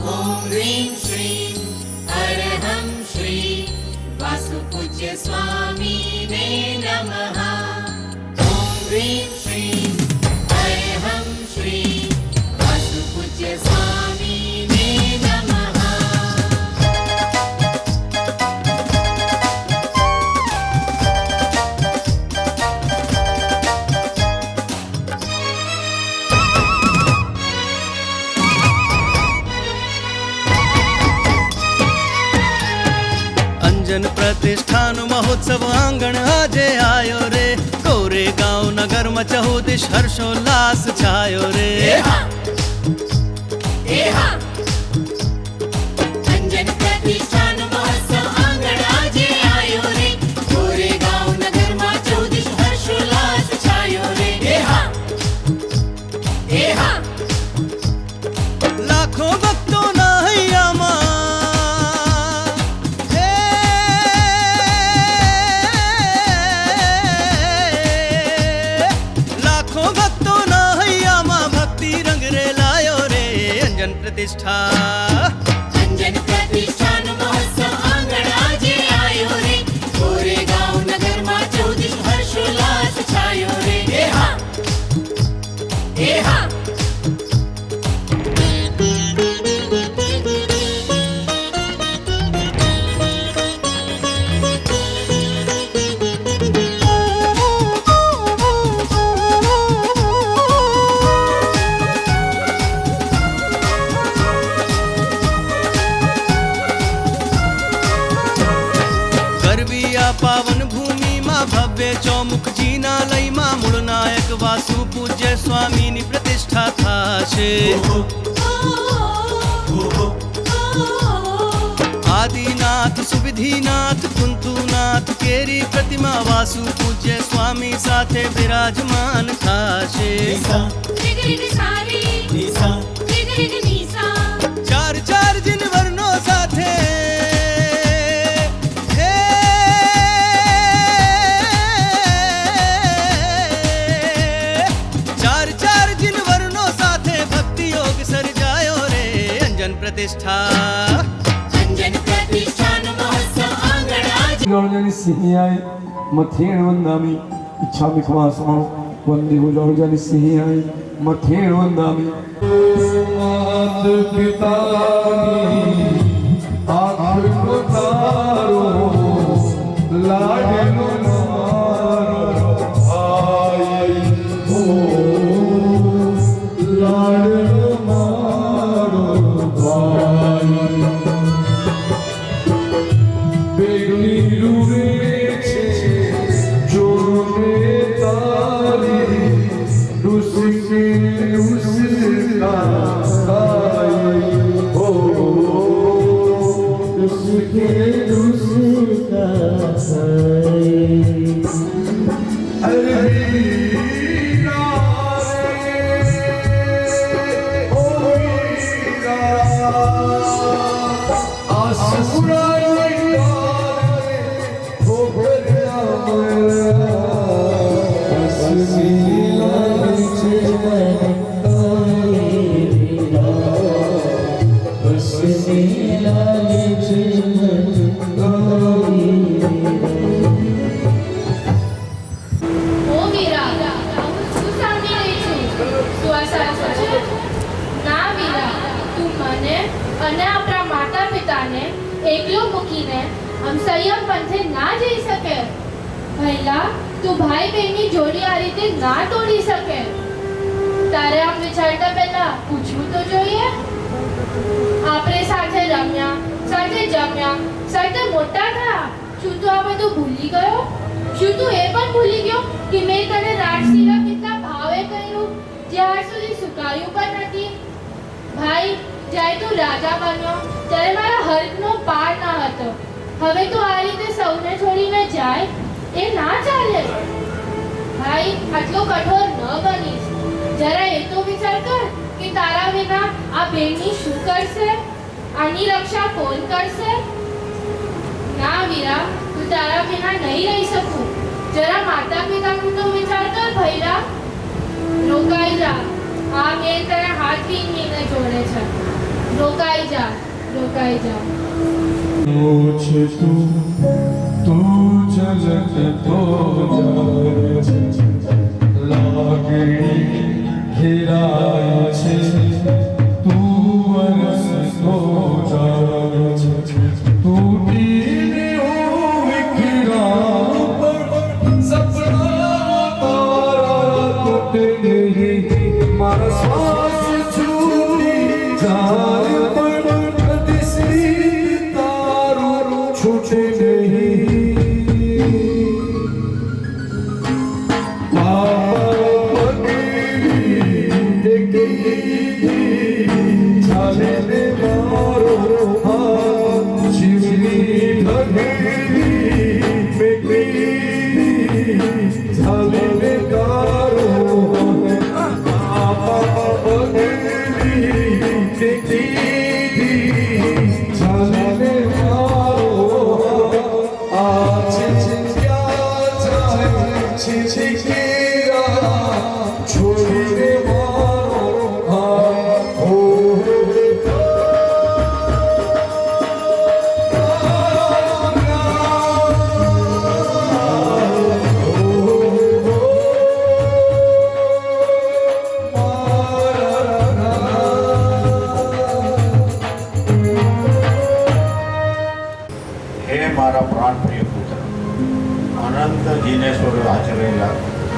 ॐ ह्रीं श्रीं अरहं श्री वासुपूज्य स्वामिने नमः। ॐ ह्रीं श्रीं अरहं श्री वासुपूज्य स्वामिने नमः। प्रतिष्ठान महोत्सव आंगण आजे आयो रे। कोरेगांव नगर में चहुदिश हर्षोल्लास छायो रे। अंजन प्रतिष्ठान महोत्सव आंगण आजे आयो रे। कोरेगांव नगर में चहुदिश हर्षोल्लास छायो रे। लाखों भक्तों ना हैयामा प्रतिष्ठा। अंजन प्रतिष्ठान महोत्सव आंगण आजे आयो रे। कोरेगांव नगर में चहुदिश हर्षोल्लास छायो रे। पावन भूमि मां भव्य चौमुख जिनालय मां मूળ नायक वासु पूज्य स्वामीनी प्रतिष्ठा थाशे। आदिनाथ सुविधिनाथ कुंतुनाथ केरी प्रतिमा वासु पूज्य स्वामी साथे विराजमान थाशे। चार चार जिन वर्णों साथे प्रतिष्ठा। अंजन प्रतिष्ठान महोत्सव आंगण आजे लौर्जानी सिहियाय मथेण वंदामि इच्छामि खमासमं वंदे लौर्जानी सिहियाय मथेण वंदामि। मात पितानी आँख तारो लाडलो मारो भाई हो लाडलो સંયમ પંથે ના જઈ શકે. પહેલા તું ભાઈ બહેનની જોડી આ રીતે ના તોડી શકે. તારે આમ વિચારતા પહેલા પૂછવું તો જોઈએ. આપણે સાથે રમ્યા, સાથે જમ્યા, સાથે મોટા થયા. શું તું આ બધું ભૂલી ગયો? શું તું એ પણ ભૂલી ગયો કે મેં તને રાજસીલા કેટલા ભાવે કર્યું, જ્યાર સુધી સુકાયું પણ નથી? ભાઈ, જ્યારે તું રાજા બન્યો ત્યારે મારા હર્ષનો પાર ન હતો. હવે તું આ રીતે સૌને છોડીને જાય એ ના ચાલે. ભાઈ, આટલો કઠોર ન બનીશ. જરા એ તો વિચાર કર કે તારા વિના આ બેનની શું કરશે? આની રક્ષા કોણ કરશે? ના વીરા, હું તારા વિના નહીં રહી શકું. જરા માતા પિતાનું તો વિચાર કર ભૈરા. રોકાઈ જા. આ બેન તને હાથ વીંધીને જોડે છે. રોકાઈ જા. છે તું ઝલકતો જાય છે, લાગણી ઘેરાય છે, તું વરસતો જાય છે, તૂટીને હું વિખરા પણ સપના તારા તૂટે નહીં, મારા શ્વાસ છૂટી જાય પણ કદીસી તારું છૂટે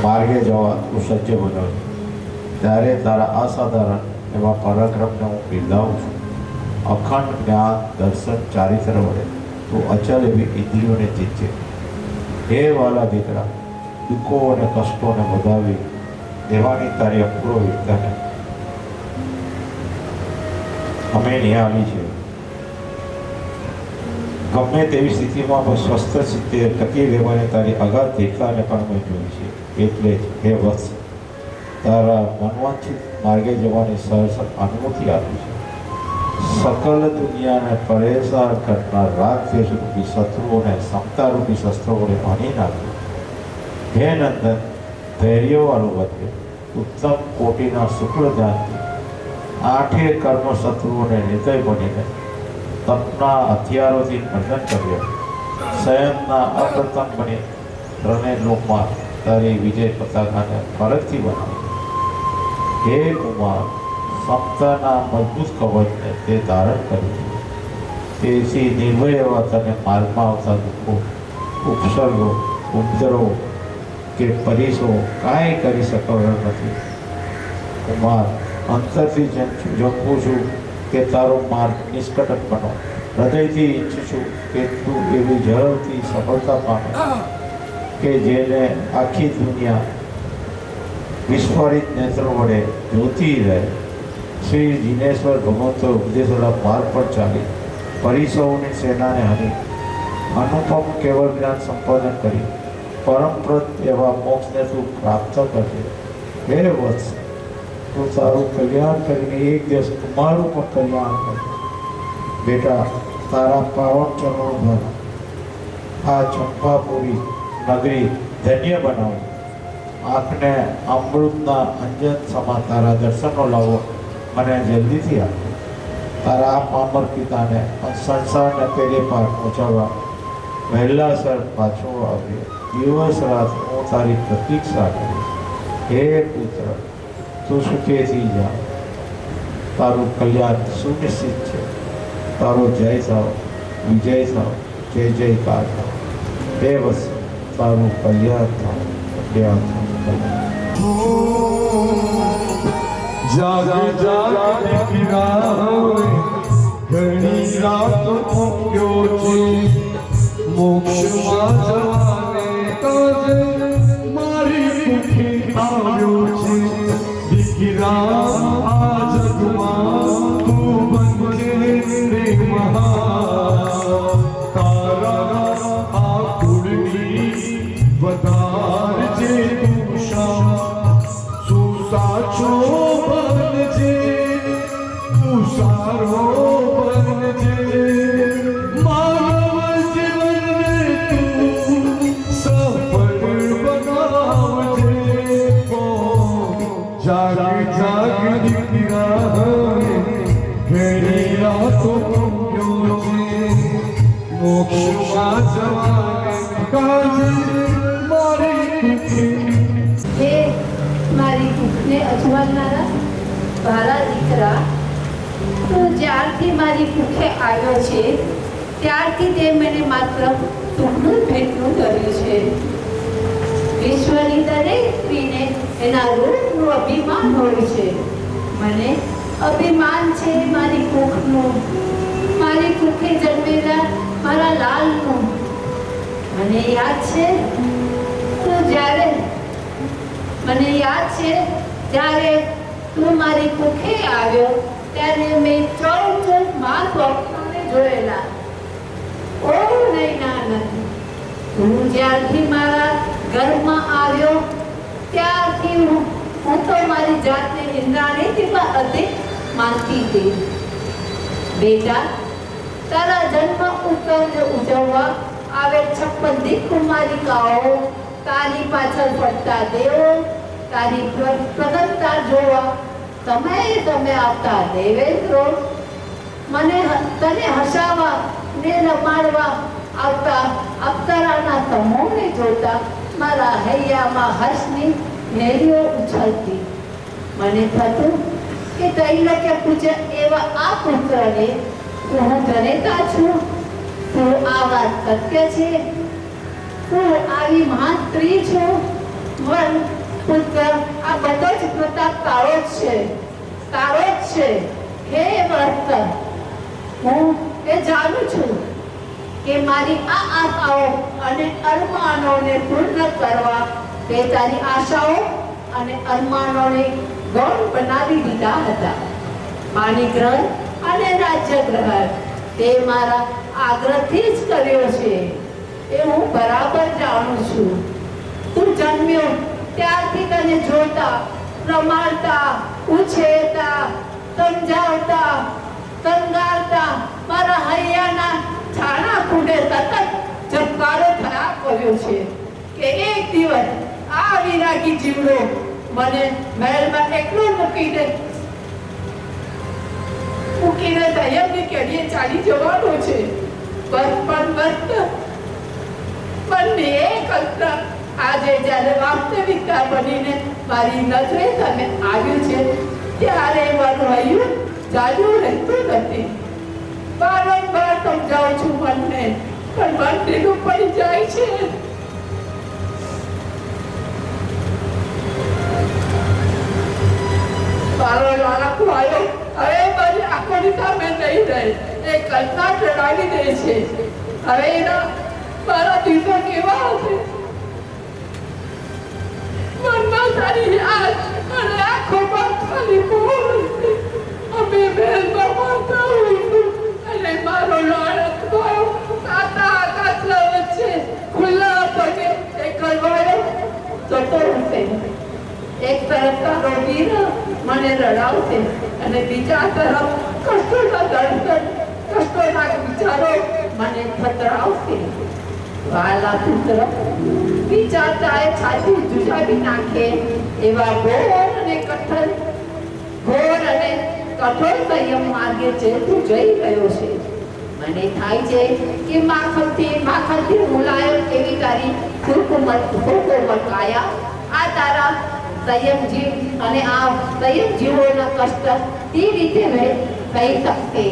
માર્ગે જવા તું સજ્જ બન્યો છે, ત્યારે તારા અસાધારણ એવા પરાક્રમને હું બિરદાવું છું. અખંડ જ્ઞાન દર્શન ચારિત્ર વડે તું અચલ એવી ઇન્દ્રિયોને જીતજે. હે વાલા દીકરા, દુઃખો અને કષ્ટોને વધાવી દેવાની તારી અપૂર્વ વીરતાને અમે નિહાળી છે. ગમે તેવી સ્થિતિમાં પણ સ્વસ્થ સ્થિતિ ટકી રહેવાની તારી અગાધ દીકરાને પણ મેં જોઈ છે. એટલે જ હે વત્સ, તારા મનવાંછિત માર્ગે જવાની સરસ અનુમતિ આપી છે. સકલ દુનિયાને પરેશાન કરનાર રાગદ્વેષ રૂપી શત્રુઓને સમતારૂપી શસ્ત્રો વડે હણી નાખ્યું. હે નંદન, ધૈર્યવાળું વધે ઉત્તમ કોટીના શુક્લ ધ્યાનથી આઠે કર્મ શત્રુઓને નિર્દય બનીને તપના હથિયારોથી મર્દન કર્યો. શયનના અપ્રતમ બની ત્રણે લોકમાં તારી વિજય પતાકાને ફરજથી બનાવી. હે કુમાર, સમતાના મજબૂત કવચને તે ધારણ કર્યું. તેથી નિર્ભય એવા તને માર્ગમાં આવતા દુઃખો, ઉપસર્ગો, ઉપદ્રવો કે પરીસો કાંઈ કરી શકવાનો નથી. કુમાર, અંતરથી જપું છું કે તારો માર્ગ નિષ્કટક બનો. હૃદયથી ઈચ્છું છું કે તું એવી ઝડપથી સફળતા પામે કે જેને આખી દુનિયા વિસ્ફોરિત નેત્ર વડે જોતી રહે. શ્રી જીનેશ્વર ભગવંતો ઉપદેશોના માર્ગ પર ચાલી પરીસોની સેનાને હરી અનુપમ કેવળ જ્ઞાન સંપાદન કરી પરમપ્રદ એવા મોક્ષને તું પ્રાપ્ત કરજે. હે વત્સ, તું તારું કલ્યાણ કરીને એક દિવસ તમારું પણ કલ્યાણ કરજે. બેટા, તારા પાવન ચરણો પર આ ચંપાપુરી નગરી ધન્ય બનાવો. આંખને અમૃતના અંજન સમા તારા દર્શનનો લાવો મને જલ્દીથી આપો. તારા આ પામર પિતાને સંસારને પેલે પાર પહોંચાડવા વહેલાસર પાછો આવ્યો. દિવસ રાત હું તારી પ્રતીક્ષા કરીશ. હે પુત્ર, તું સુખેથી જા. તારું કલ્યાણ સુનિશ્ચિત છે. તારો જય થાવ, વિજય થાવ, જય જયકાર થાવ. હે વત્સ, તારું કલ્યાણ થાવ, કલ્યાણ થાવ. જાગ જાગ દીકરા, ઘણી રાતો ઊંઘ્યો છે, મોક્ષમાં જવાને કાજે મારી સુખી આવ્યો છે. દીકરા, આ જગમાં તું બનજે રે મહાન. તારા આ કુળની વધારજે તું શાન. સાચો બનજે, તું સારો બનજે, માનવ જીવનને તું અહીંયા તો ગયો છે મોક્ષમાં જવાને કાજે મારી કુખી હે મારી ભૂખને અજવાળનારા ભારા દીકરા, તું જ્યારથી મારી ભૂખે આવ્યો છે ત્યારથી તે મને માત્ર સુખનું ભેટનું કર્યું છે. વિશ્વની દરેક સ્ત્રીને એના રૂપનું અભિમાન હોય છે. મને અભિમાન છે મારી ભૂખનું, મારી ભૂખે જન્મેલા મારા લાલનું. મને યાદ છે જ્યારે તું મારી કુખે આવ્યો ત્યારે મેં 14 માં સ્વપ્નોને જોયેલા. ઓ નૈનાનંદ, તું જ્યારથી મારા ઘરમાં આવ્યો ત્યારથી હું તો મારી જાતને ઇન્દ્રાણીથી પણ અધિક માનતી હતી. બેટા, તારા જન્મ ઉત્સવ ઉજવવા આવે 56 દીકુમારિકાઓ, તારી પાછળ પડતા દેવો, તારી પ્રગટતા જોવા તમે આવતા દેવેન્દ્રો, તને હસાવવા ને રમાડવા આવતા અપ્સરાના સમૂહને જોતા મારા હૈયામાં હર્ષની લહેરીઓ ઉછળતી. મને થતું કે તૈલક્ય પૂજ્ય એવા આ પુત્રને હું જનેતા છું. તું આ વાત સત્ય છે? તું આવી મહાન સ્ત્રી છું? વન પુત્ર, આ બધો જ પ્રતાપ તારો જ છે. હે વત્સ, હું એ જાણું છું કે મારી આ આશાઓ અને અરમાનોને પૂર્ણ કરવા તે તારી આશાઓ અને અરમાનોને ગૌણ બનાવી દીધા હતા. માની ગ્રહણ અને રાજ્ય ગ્રહણ તે મારા આગ્રહથી જ કર્યો છે એ હું બરાબર જાણું છું. તું જન્મ્યો ત્યારથી તને જોતા, રમાડતા, ઉછેરતા, સમજાવતા, કંગાળતા મારા હૈયાના છાણા ખૂંડે સતત ઝબકારો થયા કર્યો છે કે એક દિવસ આ વિરાગી જીવડો મને મહેલમાં એકલો મૂકીને સંયમની કેડીએ ચાલી જવાનો છે. પણ એ કલ્પના આજે જ્યારે વાસ્તવિકતા બનીને મારી નજરે સામે આવ્યું છે ત્યારે વરવાયું જાજુ રહેતું નથી. વારંવાર સમજાવું છું મનને, પણ મન ઢીલું પડી જાય છે. મારો લાડકો આવ્યો હવે મારી આંખોની સામે નહીં રહે. એ કલ્પના ડરાવી દે છે. હવે એના મારા દિવસો કેવા હશે? મનમાં તારી યાદ અને આંખોમાં ખાલી બોલ. અમે મહેલમાં માતા હોઈશું અને મારો લાડકો કાતરા વચ્ચે ખુલ્લા પગે એ કરવાયો જતો હશે. એક તરફ તારો વીર મને રડાવશે અને બીજા તરફ કષ્ટોના દર્શન, કષ્ટોના વિચારો મને થતરાવશે. વાલા પુત્ર, વિચારતા એ છાતી જુજાવી નાખે એવા ઘોર અને કઠોર સંયમ માર્ગે જે તું જઈ રહ્યો છે. મને થાય છે કે માખણથી મુલાયમ એવી તારી સુકુમત કાયા આ તારા સંયમ જીવ અને આ સંયમ જીવોના કષ્ટ તે રીતે થઈ શકશે.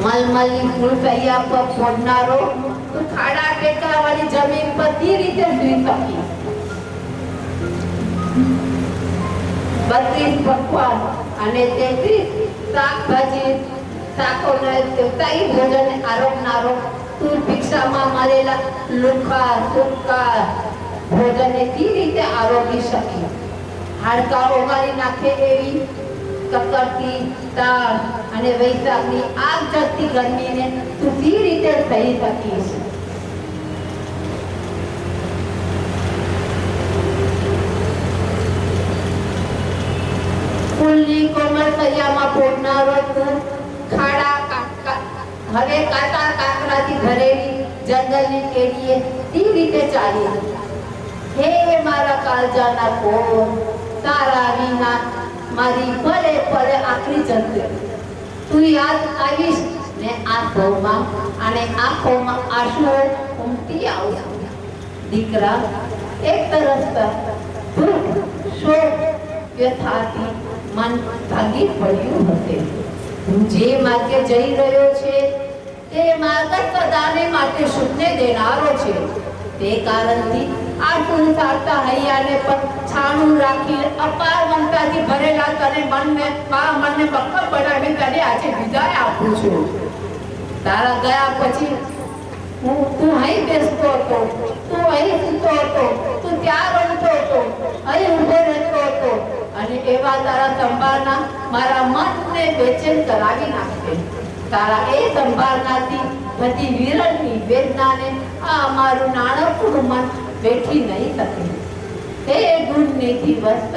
મલમલની ફૂલકૈયા પર ફોડનારો તું ખાડા ટેકરાવાળી જમીન પર તે રીતે સુઈ શકી. 32 પકવાન અને 33 શાકભાજી શાકોને દેવતાઈ ભોજનને આરોગનારો તું ભિક્ષામાં મળેલા લુખા સુકા ભોજનને તે રીતે આરોગી શકી. હાડકાઓ મારી નાખે એવી કકડતી તાળ અને વૈશાખની આગ જગતી ગરમીને તું તે રીતે સહી શકીશ. ફૂલની કોમળ સૈયામાં પોડનારો તું હવે કાંટા કાંકરાથી ભરેલી જંગલની કેડીએ તે રીતે ચાલી. હે મારા કાળજાના કોર, તારા વિના મારી ભલે ભલે આખરી જશે. તું યાદ આવીશ ને આંખોમાં અને આંખોમાં આંસુ ઉમટી આવશે. દીકરા, એક તરફ દુઃખ, શોક, વ્યથાથી મન ભાંગી પડ્યું હશે. તું જે માર્ગે જઈ રહ્યો છે તે માર્ગ સદાને માટે સુખને દેનારો છે. તે કારણથી આ સુનસારતા હૈયાને પણ છાણું રાખી અપાર મમતાથી ભરેલા તને મારા મનને બક્કર બનાવી તને આજે વિદાય આપું છું. તારા ગયા પછી તું અહીં બેસતો હતો, તું અહીં સૂતો હતો, તું ત્યાં રમતો હતો, અહીં ઊભો રહેતો હતો અને એવા તારા સંભાળના મારા મનને બેચેન કરાવી નાખે. તારા એ સંભાળનાથી બધી વિરલની વેદનાને આ મારું નાનકડું મન બેઠી નહીં શકે. હે ગુણનિધિ વસ્ત,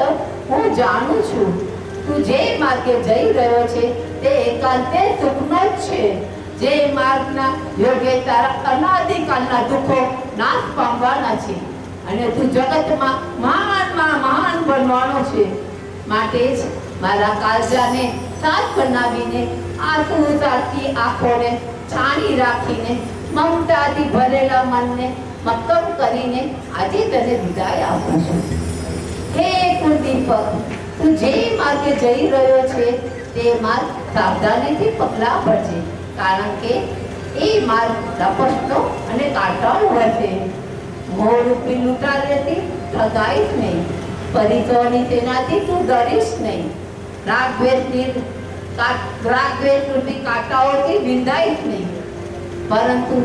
હું જાણું છું તું જે માર્ગે જઈ રહ્યો છે તે એકાંતે સુખનો જ છે. જે માર્ગના યોગે તારા અનાદિકાળના દુઃખો નાશ પામવાના છે અને તું જગતમાં મહાનમાં મહાન બનવાનો છે. માટે જ મારા કાળજાને સાથ બનાવીને આંસુ ઉતારતી આંખોને છાણી રાખીને મમતાથી ભરેલા મનને મક્કમ કરીને આજે તને વિદાય આપું છું. હે કુલદીપક, તું જે માર્ગે જઈ રહ્યો છે તે માર્ગ સાવધાનીથી પગલાં ભરજે, કારણ કે એ માર્ગ લપસતો અને કાંટાળો હશે. મોરરૂપી લૂંટારેથી ઠગાઈશ નહીં, પરિચોની તેનાથી તું ડરીશ નહીં, રાગદ્વેષરૂપી કાંટાઓથી વિંધાઈશ નહીં, પરંતુ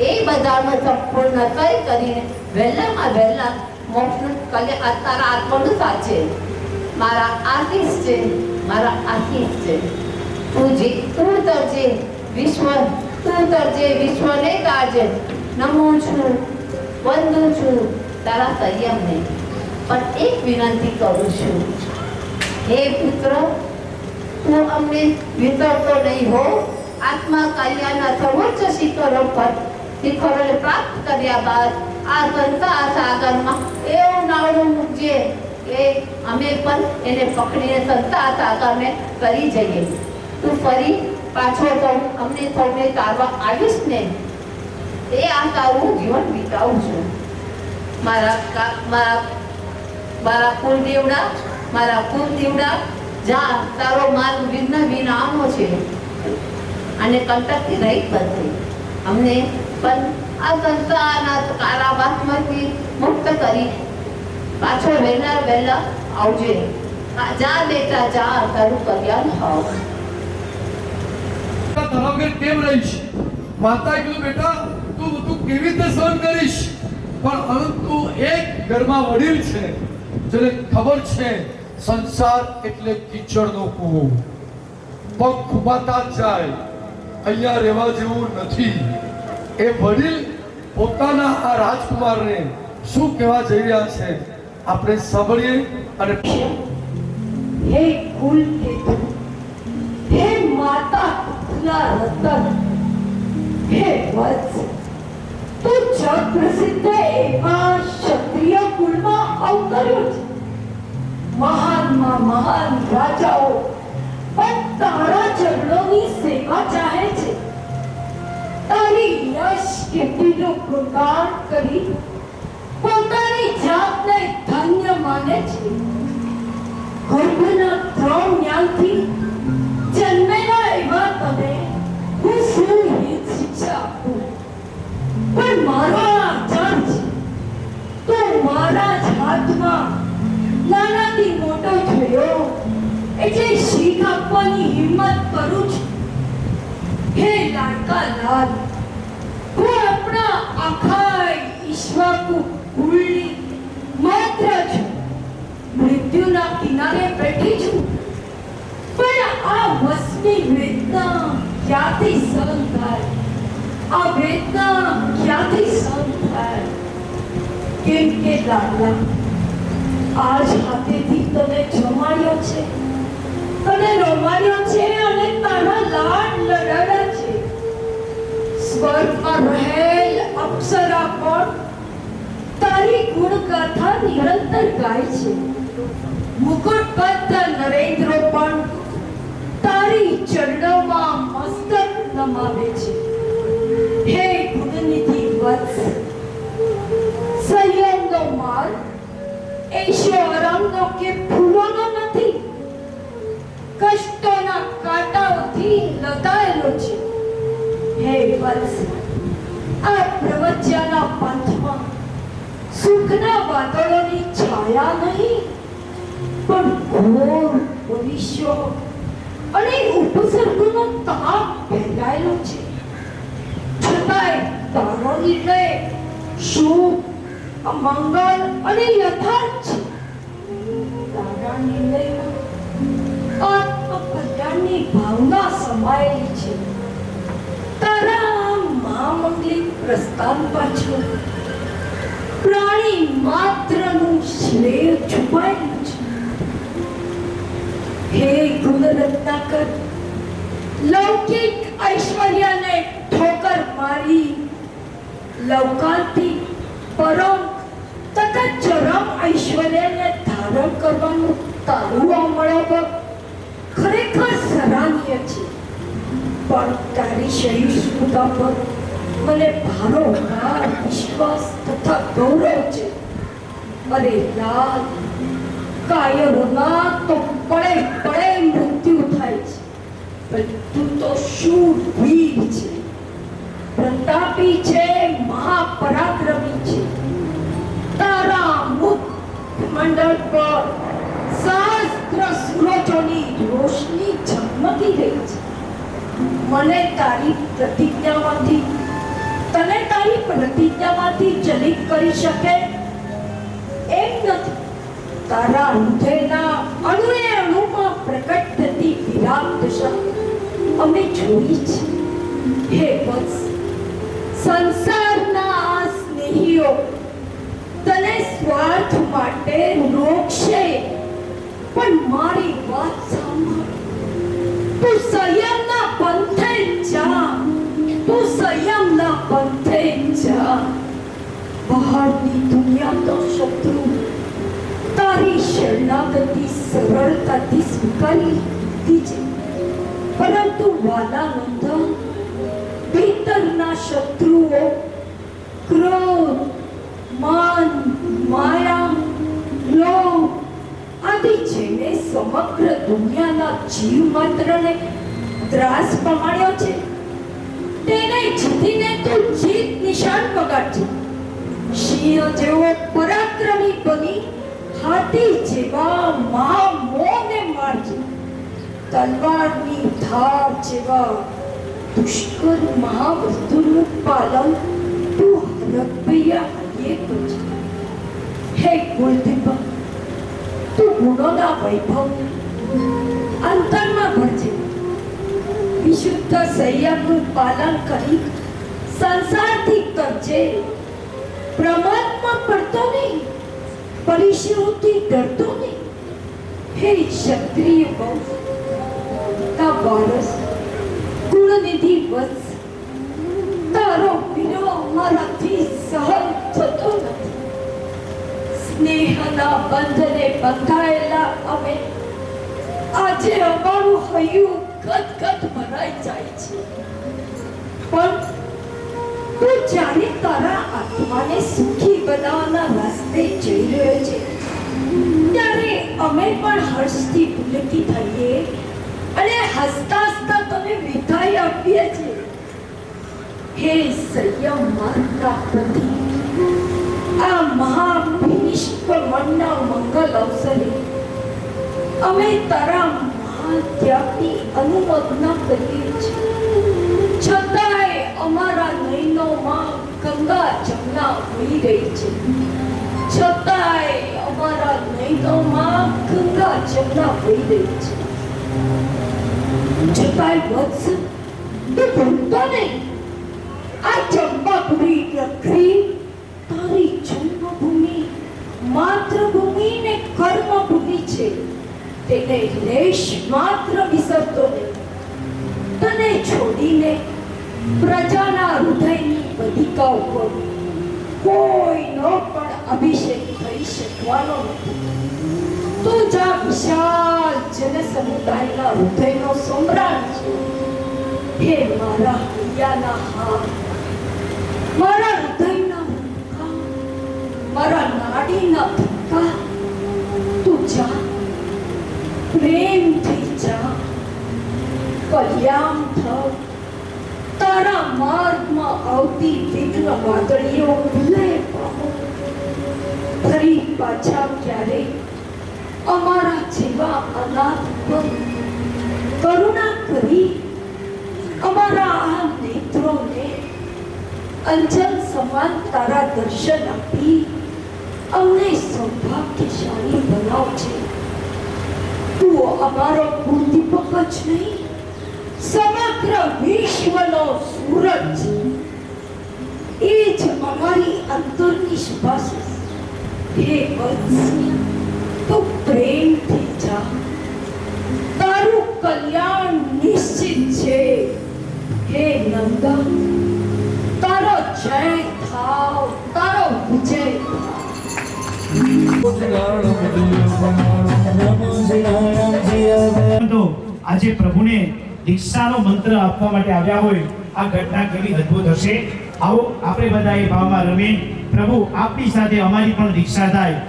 એ બધાનો સંપૂર્ણ કઈ કરીને વહેલામાં વહેલા મોક્ષનું કલ્યાણ તારા આત્માનું સાચે. મારા આશીષ છે, મારા આશીષ છે. તું તરજે વિશ્વને તાજે. નમું છું, વંદું છું તારા સંયમને. પણ એક વિનંતી કરું છું, હે પુત્ર, તું અમને વિતરતો નહીં હો. આત્મા કલ્યાણના સર્વોચ્ચ શિખરોને પ્રાપ્ત કર્યા બાદ આ સંસાર સાગરમાં એવું નાવડું મૂકજે કે અમે પણ એને પકડીને સંસાર સાગરને કરી જઈએ. તું ફરી પાછો તો અમને સૌને તારવા આવીશ ને, એ આ તારું જીવન વિતાવું છું. મારા કુલદેવડા, જા, તારો માર્ગ વિઘ્ન વિનામો છે અને કંટકથી રહિત બનશે. અમને પણ આ સંસારના કારાવાસમાંથી મુક્ત કરી પાછો વહેલા આવજે. જા બેટા જા, તારું કલ્યાણ થાવ. તારા વગર કેમ રહીશ? માતા કીધું બેટા તું કેવી રીતે સહન કરીશ? પણ પરંતુ એક ઘરમાં વડીલ છે જેને ખબર છે સંસાર એટલે કીચડનો કૂવો, પગ ખુમાતા જ જાય, અહીંયા રહેવા જેવું નથી. એ વડીલ પોતાના આ રાજકુમારને શું કહેવા જઈ રહ્યા છે આપણે સાંભળીએ. અને હે કુલકેતુ, હે માતા રતન, હે વત્સ, તું જગ પ્રસિદ્ધ એવા ક્ષત્રિય કુળમાં અવતર્યો છે. મહાનમાં મહાન રાજાઓ પણ તારા ચરણોની સેવા ચાહે છે. તારી યશ કીર્તિનું ગુણગાન કરી પોતાની જાતને ધન્ય માને છે. ગર્ભના 3 જ્ઞાનથી જન્મેલા એવા તને હું શું હિત શિક્ષા આપું? પણ મારો આચાર છે, તો મારા જ હાથમાં નાનાથી મોટો થયો એટલે શીખ આપવાની હિંમત કરું છું. હે લાડકા લાલ, હું આપણા આખા ઈશ્વરકુ કુળની માત્ર છું. મૃત્યુના કિનારે બેઠી છું, પણ આ વસની વેદના ક્યાંથી સહન થાય? આ વેદના ક્યાંથી સહન થાય? કેમ કે લાડલા, આજ હાથેથી તને જમાડ્યો છે, તને રમાડ્યો છે અને તારા લાડ લડાડ્યા છે. સ્વર્ગમાં રહેલ અપ્સરા પણ તારી ગુણગાથા નિરંતર ગાય છે. મુકુટ પર ભક્ત નરેન્દ્ર પણ તારી ચરણોમાં મસ્તક નમાવે છે. હે ગુણનિધિ વત્સ, સંયમનો માર્ગ ઐશ્વર્યનો કે ફૂલોનો નથી, કષ્ટોના કાંટાઓથી લદાયેલો છે. હે વત્સ, આ પ્રવચ્યાના પંથમાં સુખના વાદળોની છાયા નહીં, પણ ઘોર ભવિષ્ય અને ઉપસર્ગનો તાપ ફેલાયેલો છે. છતાંય તારો નિર્ણય શુભ, મંગળ અને યથાર્થ છે. તારા નિર્ણયમાં આત્મકલ્યાણની ભાવના સમાયેલી છે. તારા મહામંગલિક પ્રસ્થાન પાછળ પ્રાણી માત્રનું શ્રેય છુપાયેલું છે. હે ગુણરત્નાકર, લૌકિક ઐશ્વર્યને ઠોકર મારી લૌકાંતિક, પરમ તથા ચરમ ઐશ્વર્યને ધારણ કરવાનું તારું આ મળાવટ ખરેખર સરાહનીય છે. પણ તારી સહિષ્ણુતા પર મને ભારોભાર વિશ્વાસ તથા ગૌરવ છે. અરે લાલ, કાયરોના તો પડે પડે મૃત્યુ થાય છે, પણ તું તો શૂરવીર છે, પ્રતાપી છે, મહાપરાક્રમી છે. તારા મુખ મંડળ પર સહસ્ત્ર સૂરજોની રોશની ઝગમગી રહી છે. મને તારી પ્રતિજ્ઞામાંથી ચલિત કરી શકે એમ નથી. તારા હૃદયના અણુએ અણુમાં પ્રકટ થતી વિરાટ દશા અમે જોઈ છે. હે વત્સ, સંસારના સ્નેહીઓ તને સ્વાર્થ માટે રોકશે, પણ મારી વાત સાંભળ. તું સંયમના પંથે જા, તું સંયમના પંથે જા. બહારની દુનિયા તો શત્રુ તારી શરણાગતિ સરળતાથી સ્વીકારી લીધી છે, પરંતુ વાલા નંદન, ભીતરના શત્રુઓ ક્રોધ, માન, માયા, લોભ આદિ જેને સમગ્ર દુનિયાના જીવ માત્રને ત્રાસ પમાડ્યો છે, તેને જીતીને તું જીત નિશાન વગાડજે. સિંહ જેવો પરાક્રમી બની હાથી જેવા મહામોહને મારજે. તલવારની ધાર જેવા પુષ્કર મહાવસ્તુનું પાલન તું હરખભૈયા હરિયે કરજે. હે કુલદીપક, તું ગુણોના વૈભવ અંતરમાં ભરજે. વિશુદ્ધ સંયમનું પાલન કરી સંસારથી કરજે. પ્રમાદમાં પડતો નહીં, પરિશ્રમથી ડરતો નહીં. હે ક્ષત્રિય વંશના વારસ, ગુણનિધિ વત્સ, તારો વિરહ મારાથી સહન થતો નથી. સ્નેહના બંધને બંધાયેલા અમે આજે અમારું હૈયું ગદગદ ભરાઈ જાય છે. પણ તું જાણે તારા આત્માને સુખી બનાવવાના રસ્તે જઈ રહ્યો છે, ત્યારે અમે પણ હર્ષથી પુલકી થઈએ અને હસતા હસતા તને વિદાય આપીએ છીએ. હે સંયમ માર્ગના પ્રતીક, આ મહાભિનિષ્પ મનના મંગલ અવસરે અમે તારા મહાત્યાગની અનુમોદના કરીએ છીએ. છતાંય અમારા નયનોમાં ગંગા જમના વહી રહી છે. છતાંય અમારા નયનોમાં ગંગા જમના વહી રહી છે. છતાંય વત્સ, તું ભૂલતો નહીં, આ ચંપાપુરી નગરી તારી જન્મભૂમિ, માતૃભૂમિ ને કર્મભૂમિ છે. તેને લેશ માત્ર વિસરતો નહીં. તને છોડીને પ્રજાના હૃદયની બધિકા ઉપર કોઈનો પણ અભિષેક થઈ શકવાનો નથી. તુજા વિશાળ જન સમુદાયના હૃદયનો સમ્રાટ છે. હે મારા હૈયાના હાથ, મારા હૃદયના મુખા, મારા નાડીના ધક્કા, તું જા, પ્રેમથી જા, કલ્યાણ થવ. તારા માર્ગમાં આવતી વિઘ્ન વાદળીઓ ભૂલે પામો. ફરી પાછા ક્યારે અમારા જેવા અનાથ પર કરુણા કરી અમારા આ નેત્રોને અંજન સમાન તારા દર્શન આપી અમને સૌભાગ્યશાળી બનાવજે. તું અમારો કુલદીપક જ નહીં, સમગ્ર વિશ્વનો સૂરજ, એ જ અમારી અંતરની સુભાષિસ. હે વત્સ, તું પ્રેમથી જા, તારું કલ્યાણ નિશ્ચિત છે. હે નંદા, તારો જય થાવ, તારો વિજય થાવ. તો આજે પ્રભુને દીક્ષાનો મંત્ર આપવા માટે આવ્યા હોય, આ ઘટના કેવી અદ્ભુત હશે. આવો આપણે બધા એ ભાવમાં રમીએ. પ્રભુ આપની સાથે અમારી પણ દીક્ષા થાય.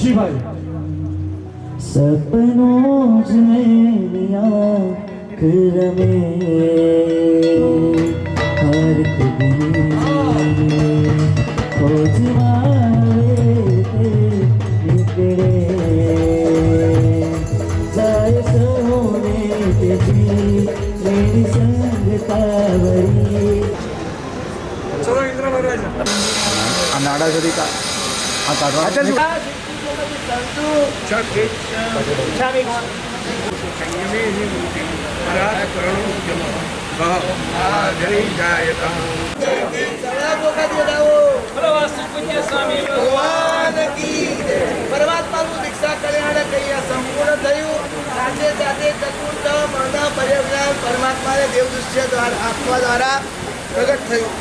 જી ભાઈ. सपनों में आँख रमे हर कभी खोज मारे निकले जाए सोने के जी मेरी संगतावरी. नाड़ा जरी का आ काढवा પરમાત્માનું દીક્ષા કલ્યાણ કહીએ સંપૂર્ણ થયું. સાથે સાથે ચતુર્થ મહાના પર્યવસાન પરમાત્માને દેવ દૃશ્ય દ્વારા આપવા દ્વારા પ્રગટ થયું.